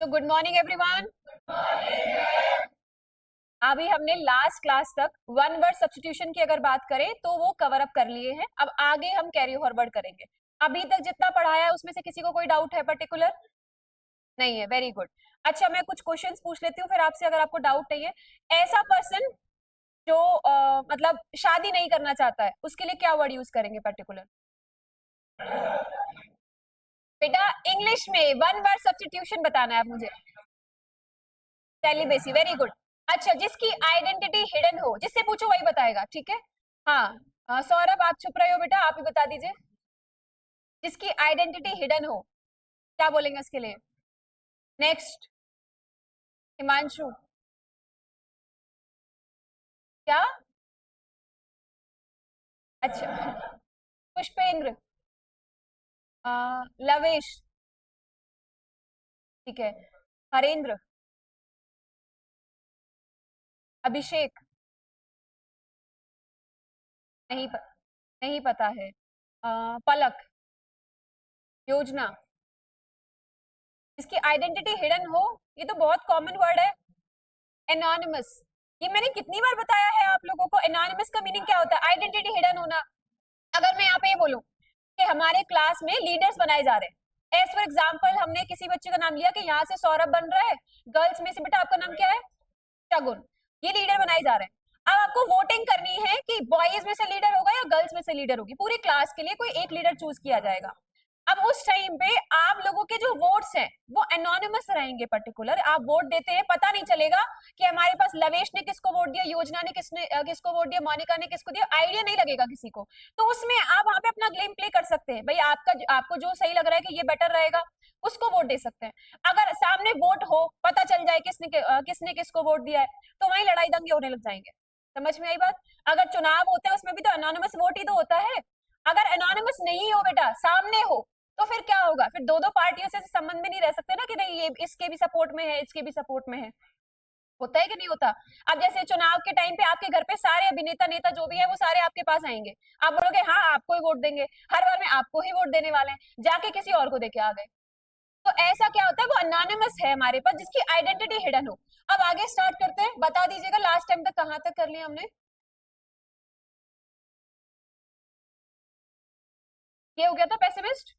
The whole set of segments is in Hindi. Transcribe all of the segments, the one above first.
तो गुड मॉर्निंग एवरीवन। अभी हमने लास्ट क्लास तक वन वर्ड सब्स्टिट्यूशन की अगर बात करें तो वो कवर अप कर लिए हैं। अब आगे हम कैरी फॉरवर्ड करेंगे। अभी तक जितना पढ़ाया है उसमें से किसी को कोई डाउट है पर्टिकुलर? नहीं है, वेरी गुड। अच्छा, मैं कुछ क्वेश्चंस पूछ लेती हूँ फिर आपसे, अगर आपको डाउट नहीं है। ऐसा पर्सन जो मतलब शादी नहीं करना चाहता है उसके लिए क्या वर्ड यूज करेंगे पर्टिकुलर? बेटा इंग्लिश में वन वर्ड सब्स्टिट्यूशन बताना है आप मुझे। Celibacy, very good. अच्छा, जिसकी आइडेंटिटी हिडन हो, जिससे पूछो वही बताएगा, ठीक है? हाँ। सौरभ आप चुप रहे हो बेटा, आप ही बता दीजिए। जिसकी आइडेंटिटी हिडन हो क्या बोलेंगे उसके लिए? नेक्स्ट, हिमांशु। क्या? अच्छा, पुष्पेंद्र। लवेश। ठीक है। हरेंद्र। अभिषेक। नहीं नहीं पता है। पलक। योजना। इसकी आइडेंटिटी हिडन हो, ये तो बहुत कॉमन वर्ड है। एनोनिमस। ये मैंने कितनी बार बताया है आप लोगों को, एनोनिमस का मीनिंग क्या होता है? आइडेंटिटी हिडन होना। अगर मैं यहाँ पे ये बोलूं कि हमारे क्लास में लीडर्स बनाए जा रहे हैं, एज फॉर एग्जाम्पल हमने किसी बच्चे का नाम लिया कि यहाँ से सौरभ बन रहा है, गर्ल्स में से बेटा आपका नाम क्या है? शगुन। ये लीडर बनाए जा रहे हैं। अब आपको वोटिंग करनी है कि बॉयज में से लीडर होगा या गर्ल्स में से लीडर होगी। पूरी क्लास के लिए कोई एक लीडर चूज किया जाएगा। अब उस टाइम पे आप लोगों के जो वोट्स हैं वो एनोनिमस रहेंगे। पर्टिकुलर आप वोट देते हैं, पता नहीं चलेगा कि हमारे पास लवेश ने किसको वोट दिया, योजना ने किसको वोट दिया, मोनिका ने किसको दिया, आइडिया नहीं लगेगा किसी को। तो उसमें आप वहां पे अपना गेम प्ले कर सकते हैं। भाई आपको जो सही लग रहा है कि ये बेटर रहेगा, उसको वोट दे सकते हैं। अगर सामने वोट हो, पता चल जाए किसने किसको वोट दिया है, तो वहीं लड़ाई दंगे होने लग जाएंगे। समझ में आई बात? अगर चुनाव होता है उसमें भी तो एनोनिमस वोट ही तो होता है। अगर एनोनिमस नहीं हो बेटा, सामने हो, तो फिर क्या होगा? फिर दो दो पार्टियों से संबंध में नहीं रह सकते ना कि नहीं ये इसके भी सपोर्ट में है, इसके भी सपोर्ट में है। होता है कि नहीं होता? अब जैसे चुनाव के टाइम पे आपके घर पे सारे अभिनेता नेता जो भी है वो सारे आपके पास आएंगे। आप बोलोगे हाँ आपको ही वोट देंगे, हर बार में आपको ही वोट देने वाले हैं, जाके किसी और को देके आ गए। तो ऐसा क्या होता है, वो अनोनिमस है हमारे पास, जिसकी आइडेंटिटी हिडन हो। अब आगे स्टार्ट करते हैं, बता दीजिएगा लास्ट टाइम तक कहां तक कर लिया हमने? ये हो गया था पेसिमिस्ट।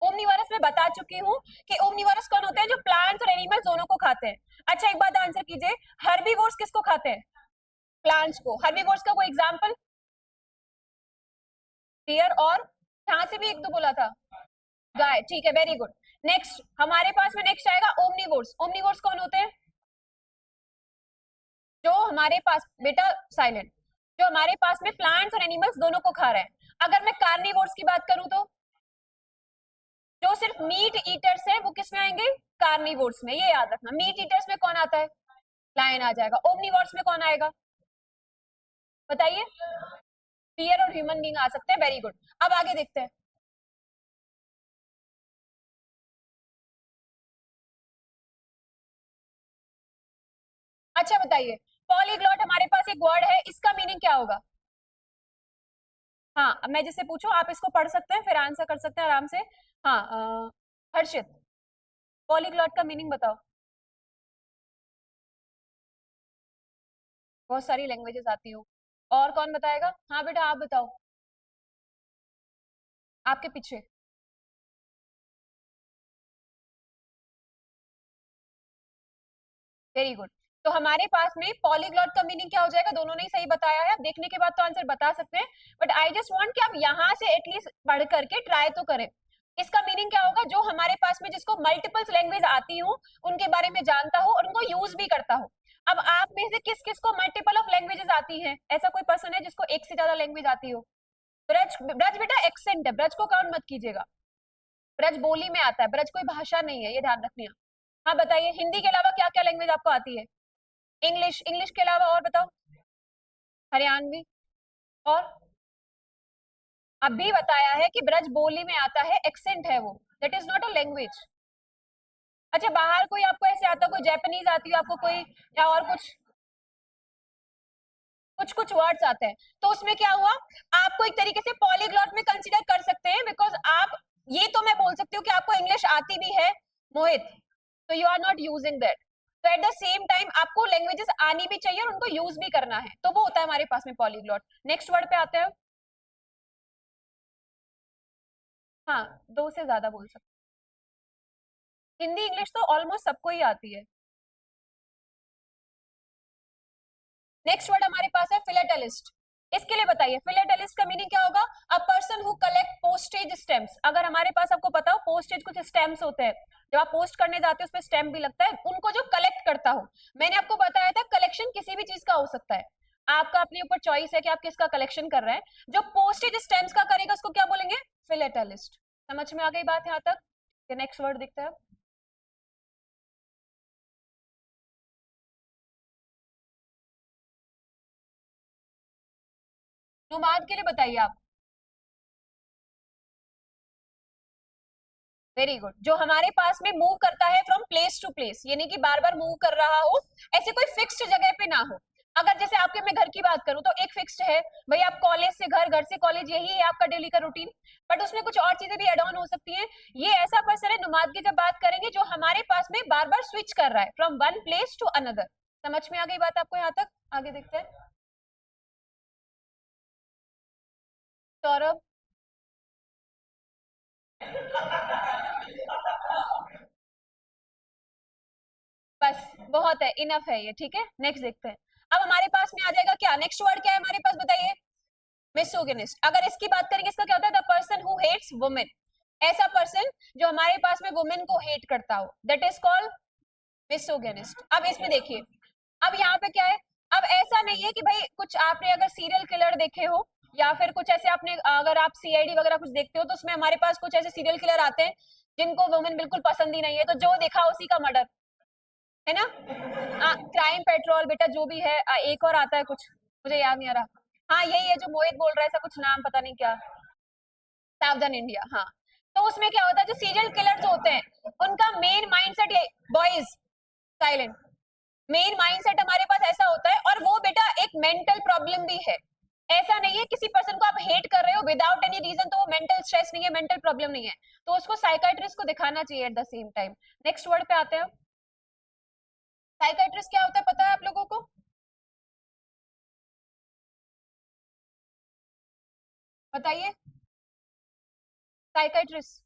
ओमनीवरस में बता चुकी हूँ कि ओमनीवरस कौन होते हैं? जो प्लांट्स और एनिमल्स दोनों को खाते हैं। अच्छा, एक बात आंसर कीजिए, हर्बीवोर्स किसको खाते हैं? प्लांट्स को। हर्बीवोर्स का कोई एग्जांपल? डियर और कहां से भी एक दो बोला था? गाय, ठीक है, वेरी गुड। नेक्स्ट हमारे पास में नेक्स्ट आएगा ओमनीवोर्स। ओमनीवोर्स कौन होते हैं? जो हमारे पास बेटा साइलेंट, जो हमारे पास में प्लांट्स और एनिमल्स दोनों को खा रहे हैं। अगर मैं कार्निवोर्स की बात करूं तो जो सिर्फ मीट ईटर्स है वो किस में आएंगे? कार्निवोर्स में। ये याद रखना, मीट ईटर्स में कौन आता है? लायन आ जाएगा। ओमनीवोर्स में कौन आएगा बताइए? डियर और ह्यूमन बींग आ सकते हैं, वेरी गुड। अब आगे देखते हैं। अच्छा बताइए, पॉलीग्लॉट हमारे पास एक वर्ड है, इसका मीनिंग क्या होगा? हाँ, अब मैं जिससे पूछूं आप इसको पढ़ सकते हैं फिर आंसर कर सकते हैं आराम से। हाँ, हर्षित, पॉलीग्लॉट का मीनिंग बताओ। बहुत सारी लैंग्वेजेस आती हो। और कौन बताएगा? हाँ बेटा आप बताओ, आपके पीछे। Very good. तो हमारे पास में पॉलीग्लॉट का मीनिंग क्या हो जाएगा? दोनों ने ही सही बताया है। आप देखने के बाद तो आंसर बता सकते हैं, बट आई जस्ट वांट कि आप यहाँ से एटलीस्ट पढ़ करके ट्राई तो करें। इसका मीनिंग क्या होगा? जो हमारे पास में जिसको मल्टीपल्स लैंग्वेज आती हो, उनके बारे में जानता हो और उनको यूज भी करता हो। अब आप में से किस किस को मल्टीपल ऑफ लैंग्वेजेस आती हैं? ऐसा कोई पर्सन है जिसको एक से ज्यादा लैंग्वेज आती हो? ब्रज, ब्रज बेटा एक्सेंट है, ब्रज को काउंट मत कीजिएगा। ब्रज बोली में आता है, ब्रज कोई भाषा नहीं है, ये ध्यान रखनी है। हाँ बताइए, हिंदी के अलावा क्या क्या लैंग्वेज आपको आती है? इंग्लिश, इंग्लिश के अलावा और बताओ। हरियाणवी। और अभी बताया है कि ब्रज बोली में आता है, एक्सेंट है वो, that is not a language. अच्छा, बाहर कोई आपको ऐसे आता, कोई जापानीज आती है आपको कोई, या और कुछ? कुछ कुछ वर्ड्स आते हैं। तो उसमें क्या हुआ, आपको एक तरीके से पॉलीग्लॉट में कंसीडर कर सकते हैं, बिकॉज आप, ये तो मैं बोल सकती हूँ कि आपको इंग्लिश आती भी है मोहित, नॉट यूजिंग दैट। तो एट द सेम टाइम आपको लैंग्वेजेस आनी भी चाहिए और उनको यूज भी करना है, तो वो होता है हमारे पास में पॉलीग्लॉट। नेक्स्ट वर्ड पे आते हैं। हाँ, 2 से ज्यादा बोल सकते। हिंदी इंग्लिश तो ऑलमोस्ट सबको ही आती है। नेक्स्ट वर्ड हमारे पास है फिलेटेलिस्ट। इसके लिए बताइए फिलेटेलिस्ट का मीनिंग क्या होगा? A person who collect postage stamps. अगर हमारे पास आपको पता हो पोस्टेज कुछ स्टैम्प्स होते हैं, जब आप पोस्ट करने जाते हो उस पर स्टैम्प भी लगता है, उनको जो कलेक्ट करता हो। मैंने आपको बताया था कलेक्शन किसी भी चीज का हो सकता है, आपका अपने ऊपर चॉइस है कि आप किसका कलेक्शन कर रहे हैं। जो पोस्टेज स्टैम्प्स का करेगा उसको क्या बोलेंगे? फिलेटेलिस्ट। समझ में आ गई बात यहाँ तक? नेक्स्ट वर्ड दिखता है। नुमाद के लिए बताइए आप। Very good. जो हमारे पास में मूव करता है फ्रॉम प्लेस टू प्लेस, यानी कि बार बार मूव कर रहा हो, ऐसे कोई फिक्स्ड जगह पे ना हो। अगर जैसे आपके मैं घर की बात करूं तो एक फिक्स्ड है, भाई आप कॉलेज से घर, घर से कॉलेज, यही है आपका डेली का रूटीन। बट उसमें कुछ और चीजें भी एड ऑन हो सकती हैं। ये ऐसा पर्सन है, नुमाद की जब बात करेंगे, जो हमारे पास में बार बार स्विच कर रहा है from one place to another. समझ में आ गई बात आपको यहाँ तक? आगे देखते हैं। सौरभ। बस बहुत है, इनफ है ये, ठीक है। नेक्स्ट देखते हैं। अब हमारे पास में आ जाएगा क्या? नेक्स्ट वर्ड क्या है हमारे पास बताइए? मिसोगिनिस्ट। अगर इसकी बात करेंगे, इसका क्या होता है? The person who hates women. ऐसा पर्सन जो हमारे पास में वुमेन को हेट करता हो, दैट इज कॉल्ड मिसोगिनिस्ट। अब इसमें देखिए, अब यहाँ पे क्या है? अब ऐसा नहीं है कि भाई कुछ आपने अगर सीरियल किलर देखे हो या फिर कुछ ऐसे आपने, अगर आप सीआईडी वगैरह कुछ देखते हो तो उसमें हमारे पास कुछ ऐसे सीरियल किलर आते हैं जिनको वुमेन बिल्कुल पसंद ही नहीं है, तो जो देखा उसी का मर्डर, है ना? क्राइम पेट्रोल बेटा जो भी है। एक और आता है कुछ, मुझे याद नहीं आ रहा। हाँ यही है जो मोहित बोल रहा है, ऐसा कुछ नाम पता नहीं क्या। सावधान इंडिया, हाँ। तो उसमें क्या होता है, जो सीरियल किलर जो होते हैं उनका मेन माइंडसेट ये, बॉयज साइलेंट, मेन माइंडसेट हमारे पास ऐसा होता है। और वो बेटा एक मेंटल प्रॉब्लम भी है। ऐसा नहीं है किसी पर्सन को आप हेट कर रहे हो विदाउट एनी रीजन तो वो मेंटल स्ट्रेस नहीं है, मेंटल प्रॉब्लम नहीं है, तो उसको साइकाइट्रिस्ट को दिखाना चाहिए at the same time. Next word पे आते हैं। साइकाइट्रिस्ट क्या होता है पता है आप लोगों को? बताइए। साइकाइट्रिस्ट,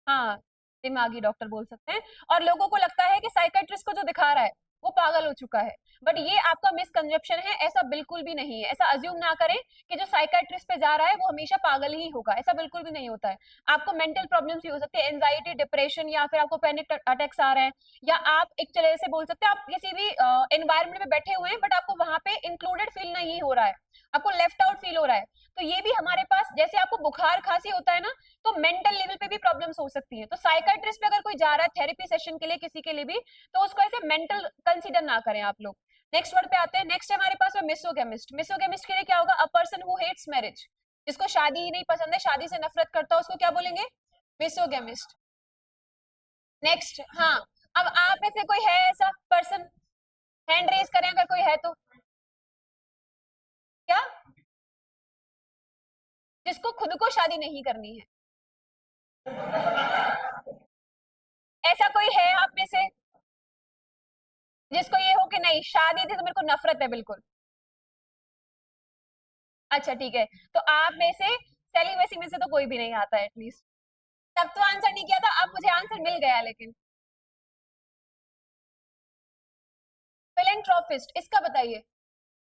हाँ, दिमागी डॉक्टर बोल सकते हैं। और लोगों को लगता है कि साइकाइट्रिस्ट को जो दिखा रहा है वो पागल हो चुका है, बट ये आपका मिसकंसेप्शन है। ऐसा बिल्कुल भी नहीं है। ऐसा अज्यूम ना करें कि जो साइकाइट्रिस्ट पे जा रहा है वो हमेशा पागल ही होगा, ऐसा बिल्कुल भी नहीं होता है। आपको मेंटल प्रॉब्लम्स भी हो सकती है, एंजाइटी, डिप्रेशन, या फिर आपको पैनिक अटैक्स आ रहे हैं, या आप एक तरह से बोल सकते हैं आप किसी भी एनवायरमेंट में बैठे हुए हैं बट आपको वहां पे इंक्लूडेड फील नहीं हो रहा है, आपको लेफ्ट आउट फील हो रहा है। तो ये भी हमारे पास, जैसे आपको बुखार खांसी होता है ना, तो मेंटल लेवल पे भी प्रॉब्लम्स हो सकती है। तो साइकाइट्रिस्ट पे अगर कोई जा रहा है थेरेपी सेशन के लिए किसी के लिए भी, तो उसको ऐसे मेंटल कंसीडर ना करें आप लोग। नेक्स्ट वर्ड पे आते हैं। नेक्स्ट हमारे पास है मिसोगेमिस्ट। मिसोगेमिस्ट के लिए क्या होगा? A person who hates marriage. जिसको शादी ही नहीं पसंद है, शादी से नफरत करता है, उसको क्या बोलेंगे? मिसोगेमिस्ट। नेक्स्ट, हाँ। अब आप में से कोई है ऐसा पर्सन? हैंड रेज करें अगर कोई है तो। क्या? जिसको खुद को शादी नहीं करनी है, ऐसा कोई है आप में से जिसको ये हो कि नहीं शादी थी तो मेरे को नफरत है बिल्कुल? अच्छा ठीक है, तो आप में से सेलिब्रेसी में से तो कोई भी नहीं आता है एटलीस्ट। तब तो आंसर नहीं किया था, अब मुझे आंसर मिल गया। लेकिन फिलेंथ्रोपिस्ट, इसका बताइए।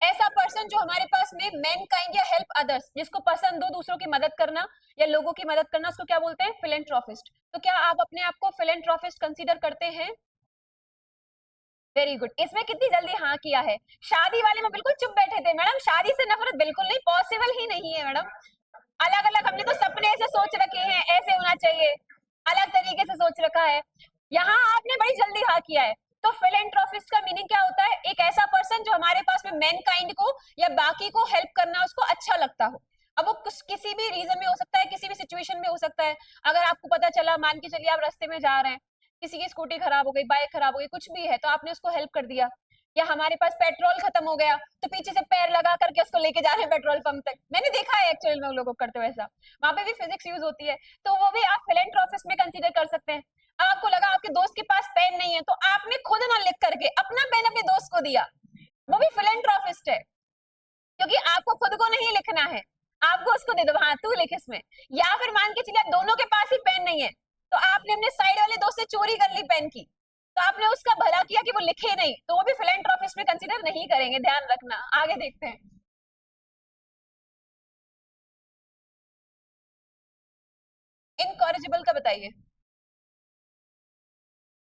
ऐसा पर्सन जो हमारे पास में मैन काइंड या हेल्प अदर्स, जिसको पसंद हो दूसरों की मदद करना या लोगों की मदद करना, उसको क्या बोलते हैं? फिलेंथ्रोपिस्ट। तो क्या आप अपने आप को फिलेंथ्रोपिस्ट कंसीडर करते हैं? Very good. इसमें कितनी जल्दी हाँ किया है। शादी वाले में बिल्कुल चुप बैठे थे मैडम, शादी से नफरत बिल्कुल नहीं, पॉसिबल ही नहीं है मैडम। अलग अलग हमने तो सपने ऐसे सोच रखे हैं, ऐसे होना चाहिए, अलग तरीके से सोच रखा है। यहाँ आपने बड़ी जल्दी हाँ किया है। तो फिलेंथ्रोपिस्ट का मीनिंग क्या होता है? एक ऐसा पर्सन जो हमारे पास में मैन काइंड को या बाकी को हेल्प करना उसको अच्छा लगता हो। अब वो किसी भी रीजन में हो सकता है, किसी भी सिचुएशन में हो सकता है। अगर आपको पता चला, मान के चलिए आप रास्ते में जा रहे हैं, किसी की स्कूटी खराब हो गई, बाइक खराब हो गई, कुछ भी है, तो आपने उसको हेल्प कर दिया, या हमारे पास पेट्रोल खत्म हो गया तो पीछे से पैर लगा करके उसको लेके जा रहे हैं पेट्रोल पंप तक, मैंने देखा है एक्चुअली में उन लोगों को करते हुए ऐसा, वहां पे भी फिजिक्स यूज होती है, तो वो भी आप फिलेंट्रोपिस्ट में कंसीडर कर सकते हैं। आपको लगा आपके दोस्त के पास पेन नहीं है तो आपने खुद ना लिख करके अपना पेन अपने दोस्त को दिया, वो भी फिलेंट्रोपिस्ट है, क्योंकि आपको खुद को नहीं लिखना है, आपको उसको दे दो, हाँ तू लिख इसमें। या फिर मान के चलिए दोनों के पास ही पेन नहीं है तो आपने अपने साइड वाले दोस्त से चोरी कर ली पेन की, तो आपने उसका भला किया कि वो लिखे नहीं, तो वो भी फिलेंट्रोपिस्ट में कंसीडर नहीं करेंगे, ध्यान रखना। आगे देखते हैं। इनकॉरिजिबल का बताइए।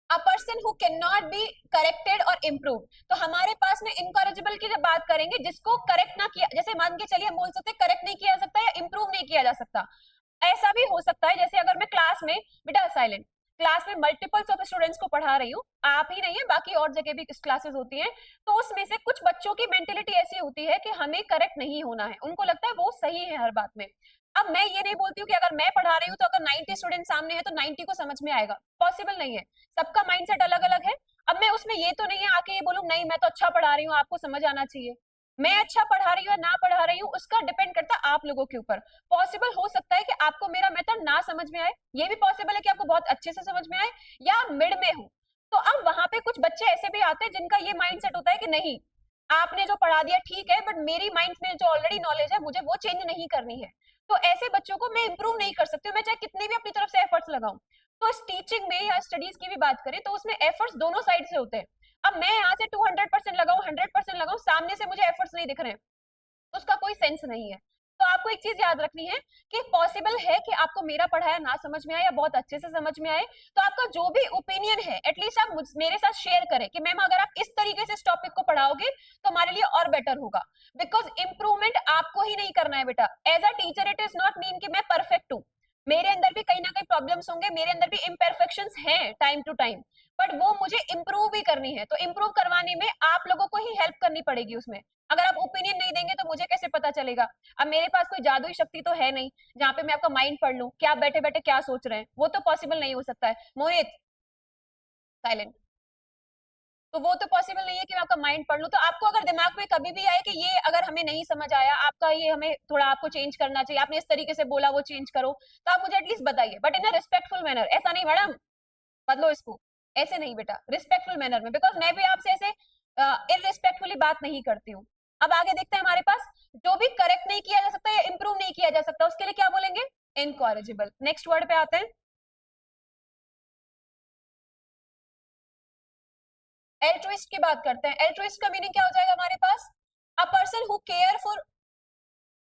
अ person who can not be corrected और इम्प्रूव, तो हमारे पास में इनकॉरिजिबल की जब बात करेंगे जिसको करेक्ट ना किया, जैसे मान के चलिए हम बोल सकते हैं करेक्ट नहीं किया जा सकता या इम्प्रूव नहीं किया जा सकता। ऐसा भी हो सकता है जैसे अगर मैं क्लास में, बेटा साइलेंट, क्लास में मल्टीपल्स ऑफ स्टूडेंट्स को पढ़ा रही हूँ, आप ही नहीं है बाकी और जगह भी क्लासेस होती हैं, तो उसमें से कुछ बच्चों की मेंटेलिटी ऐसी होती है कि हमें करेक्ट नहीं होना है, उनको लगता है वो सही है हर बात में। अब मैं ये नहीं बोलती हूँ कि अगर मैं पढ़ा रही हूँ तो अगर 90 स्टूडेंट सामने है तो 90 को समझ में आएगा, पॉसिबल नहीं है, सबका माइंडसेट अलग अलग है। अब मैं उसमें ये तो नहीं है आके ये बोलूँ नहीं मैं तो अच्छा पढ़ा रही हूँ आपको समझ आना चाहिए, मैं अच्छा पढ़ा रही हूँ या ना पढ़ा रही हूँ उसका डिपेंड करता है आप लोगों के ऊपर। पॉसिबल हो सकता है कि आपको मेरा मेथड ना समझ में आए, ये भी पॉसिबल है कि आपको बहुत अच्छे से समझ में आए या मिड में हो। तो अब वहां पे कुछ बच्चे ऐसे भी आते हैं जिनका ये माइंडसेट होता है कि नहीं आपने जो पढ़ा दिया ठीक है बट मेरी माइंड में जो ऑलरेडी नॉलेज है मुझे वो चेंज नहीं करनी है, तो ऐसे बच्चों को मैं इंप्रूव नहीं कर सकती हूँ, मैं चाहे कितने भी अपनी तरफ से एफर्ट्स लगाऊं। तो इस टीचिंग में या स्टडीज की भी बात करें तो उसमें एफर्ट्स दोनों साइड से होते हैं। अब मैं यहाँ से 200% लगाऊं 100% लगाऊं सामने से मुझे एफर्ट्स नहीं दिख रहे हैं तो उसका कोई सेंस नहीं है। तो आपको एक चीज याद रखनी है कि पॉसिबल है कि आपको मेरा पढ़ाया ना समझ में आए या बहुत अच्छे से समझ में आए, तो आपका जो भी ओपिनियन है एटलीस्ट आप मेरे साथ शेयर करें कि मैम अगर आप इस तरीके से इस टॉपिक को पढ़ाओगे तो हमारे लिए और बेटर होगा। बिकॉज इंप्रूवमेंट आपको ही नहीं करना है बेटा, as a teacher it is not mean कि मैं परफेक्ट हूँ, मेरे अंदर भी कहीं ना कहीं प्रॉब्लम्स होंगे, मेरे अंदर भी इम्परफेक्शंस हैं टाइम टू टाइम, बट वो मुझे इंप्रूव भी करनी है, तो इंप्रूव करवाने में आप लोगों को ही हेल्प करनी पड़ेगी उसमें। अगर आप ओपिनियन नहीं देंगे तो मुझे कैसे पता चलेगा। अब मेरे पास कोई जादुई शक्ति तो है नहीं जहाँ पे मैं आपका माइंड पढ़ लूं कि आप बैठे बैठे क्या सोच रहे हैं, वो तो पॉसिबल नहीं हो सकता है। मोहित साइलेंट, तो वो तो पॉसिबल नहीं है कि मैं आपका माइंड पढ़ लूं। तो आपको अगर दिमाग में कभी भी आए कि ये अगर हमें नहीं समझ आया आपका, ये हमें थोड़ा आपको चेंज करना चाहिए, आपने इस तरीके से बोला वो चेंज करो, तो आप मुझे एटलीस्ट बताइए, but in a respectful manner, ऐसा नहीं मैडम बदलो इसको, ऐसे नहीं बेटा, रिस्पेक्टफुल मैनर में, बिकॉज मैं भी आपसे ऐसे इनरिस्पेक्टफुली बात नहीं करती हूँ। अब आगे देखते हैं हमारे पास, जो भी करेक्ट नहीं किया जा सकता या इंप्रूव नहीं किया जा सकता उसके लिए क्या बोलेंगे, इनकॉरिजिबल। नेक्स्ट वर्ड पे आते हैं, एल्ट्रुइस्ट की बात करते हैं। एल्ट्रुइस्ट का मीनिंग क्या हो जाएगा हमारे पास, a person who care for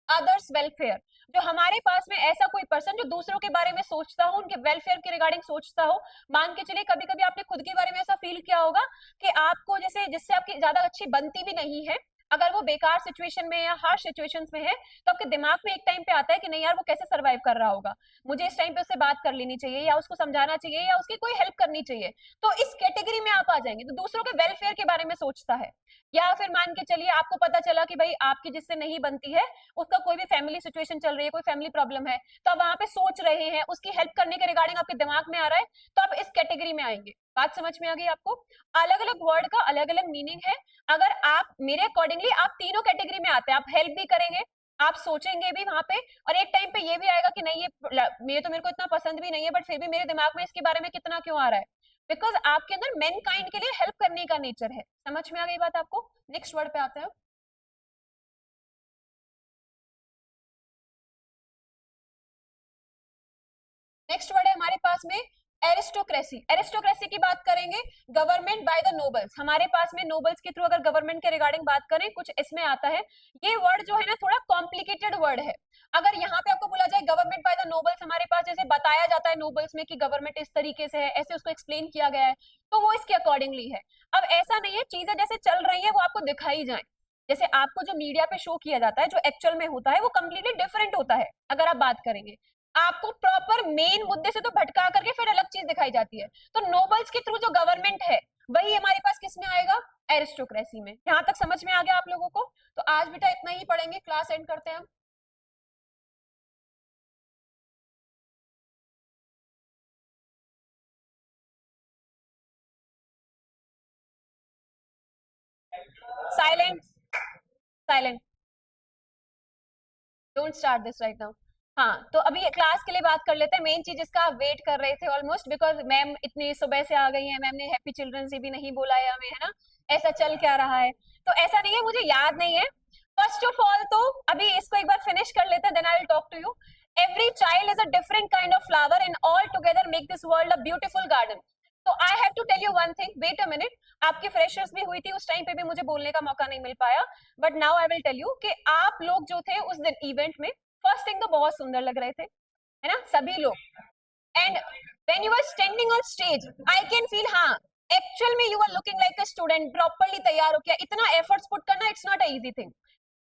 others welfare, जो हमारे पास में ऐसा कोई पर्सन जो दूसरों के बारे में सोचता हो, उनके वेलफेयर के रिगार्डिंग सोचता हो। मान के चलिए कभी कभी आपने खुद के बारे में ऐसा फील किया होगा कि आपको जैसे जिससे आपकी ज्यादा अच्छी बनती भी नहीं है, अगर वो बेकार सिचुएशन में या हार्श सिचुएशंस में है तो आपके दिमाग में एक टाइम पे आता है कि नहीं यार वो कैसे सरवाइव कर रहा होगा, मुझे इस टाइम पे उससे बात कर लेनी चाहिए या उसको समझाना चाहिए या उसकी कोई हेल्प करनी चाहिए, तो इस कैटेगरी में आप आ जाएंगे, तो दूसरों के वेलफेयर के बारे में सोचता है। या फिर मान के चलिए आपको पता चला कि भाई आपकी जिससे नहीं बनती है उसका कोई भी फैमिली सिचुएशन चल रही है, कोई फैमिली प्रॉब्लम है, तो आप वहां पे सोच रहे हैं उसकी हेल्प करने के रिगार्डिंग आपके दिमाग में आ रहा है, तो आप इस कैटेगरी में आएंगे। बात समझ में आ गई आपको, अलग अलग वर्ड का अलग अलग मीनिंग है। अगर आप मेरे अकॉर्डिंगली आप तीनों कैटेगरी में आते हैं, आप हेल्प भी करेंगे, आप सोचेंगे भी वहां पे, और एक टाइम पे ये भी आएगा कि नहीं ये मेरे को इतना पसंद भी नहीं है बट फिर भी मेरे दिमाग में इसके बारे में कितना क्यों आ रहा है, बिकॉज आपके अंदर मैन काइंड के लिए हेल्प करने का नेचर है। समझ में आ गई बात आपको। नेक्स्ट वर्ड पे आते हैं। नेक्स्ट वर्ड है हमारे पास में एरिस्टोक्रेसी। एरिस्टोक्रेसी की बात करेंगे, गवर्नमेंट बाय द नोबल्स, हमारे पास में नोबल्स के थ्रू अगर गवर्नमेंट के रिगार्डिंग बात करें कुछ इसमें आता है। ये वर्ड जो है ना थोड़ा कॉम्प्लिकेटेड वर्ड है। अगर यहाँ पे आपको बोला जाए गवर्नमेंट बाय द नोबल्स, हमारे पास जैसे बताया जाता है नोबल्स में कि गवर्नमेंट इस तरीके से है, ऐसे उसको एक्सप्लेन किया गया है, तो वो इसके अकॉर्डिंगली है। अब ऐसा नहीं है चीजें जैसे चल रही है वो आपको दिखाई जाए, जैसे आपको जो मीडिया पे शो किया जाता है जो एक्चुअल में होता है वो कंप्लीटली डिफरेंट होता है। अगर आप बात करेंगे आपको प्रॉपर मेन मुद्दे से तो भटका करके फिर अलग चीज दिखाई जाती है, तो नोबल्स के थ्रू जो गवर्नमेंट है वही हमारे पास किस में आएगा, एरिस्टोक्रेसी में। यहां तक समझ में आ गया आप लोगों को। तो आज बेटा इतना ही पढ़ेंगे, क्लास एंड करते हैं हम। Silent silent, don't start this right now. हाँ, तो अभी क्लास के लिए बात कर लेते हैं। मेन चीज जिसका आप वेट कर रहे थे ऑलमोस्ट, बिकॉज मैम इतनी सुबह से आ गई है, मैम ने हैप्पी चिल्ड्रंस डे भी नहीं बोला है हमें, है ना, ऐसा चल क्या रहा है। तो ऐसा नहीं है मुझे याद नहीं है। फर्स्ट ऑफ ऑल तो अभी इसको एक बार फिनिश कर लेते हैं, then I will talk to you. Every child is a different kind of flower and all together make this world a beautiful garden. तो I have to tell you one thing, wait a minute. आपकी फ्रेशर्स भी हुई थी, उस टाइम पे भी मुझे बोलने का मौका नहीं मिल पाया, but now I will tell you कि आप लोग जो थे उस दिन इवेंट में, फर्स्ट थिंग तो बहुत सुंदर लग रहे थे, है ना, सभी लोग। And when you are standing on stage I can feel, हाँ, एक्चुअल में you are looking like a student, properly तैयार हो किया। इतना एफर्ट्स पुट करना, it's not a easy thing.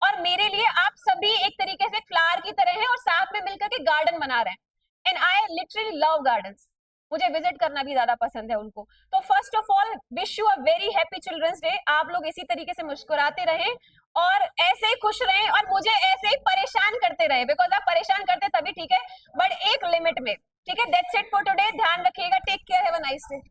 और मेरे लिए आप सभी एक तरीके से फ्लावर की तरह हैं और साथ में मिलकर के गार्डन बना रहे हैं। And I literally love gardens, मुझे विजिट करना भी ज्यादा पसंद है उनको। तो first of all wish you a very happy children's day. आप लोग इसी तरीके से मुस्कुराते रहें और ऐसे ही खुश रहें और मुझे ऐसे ही परेशान करते रहे, बिकॉज आप परेशान करते तभी ठीक है, बट एक लिमिट में, ठीक है। That's it for today. ध्यान रखिएगा, take care, have a nice day.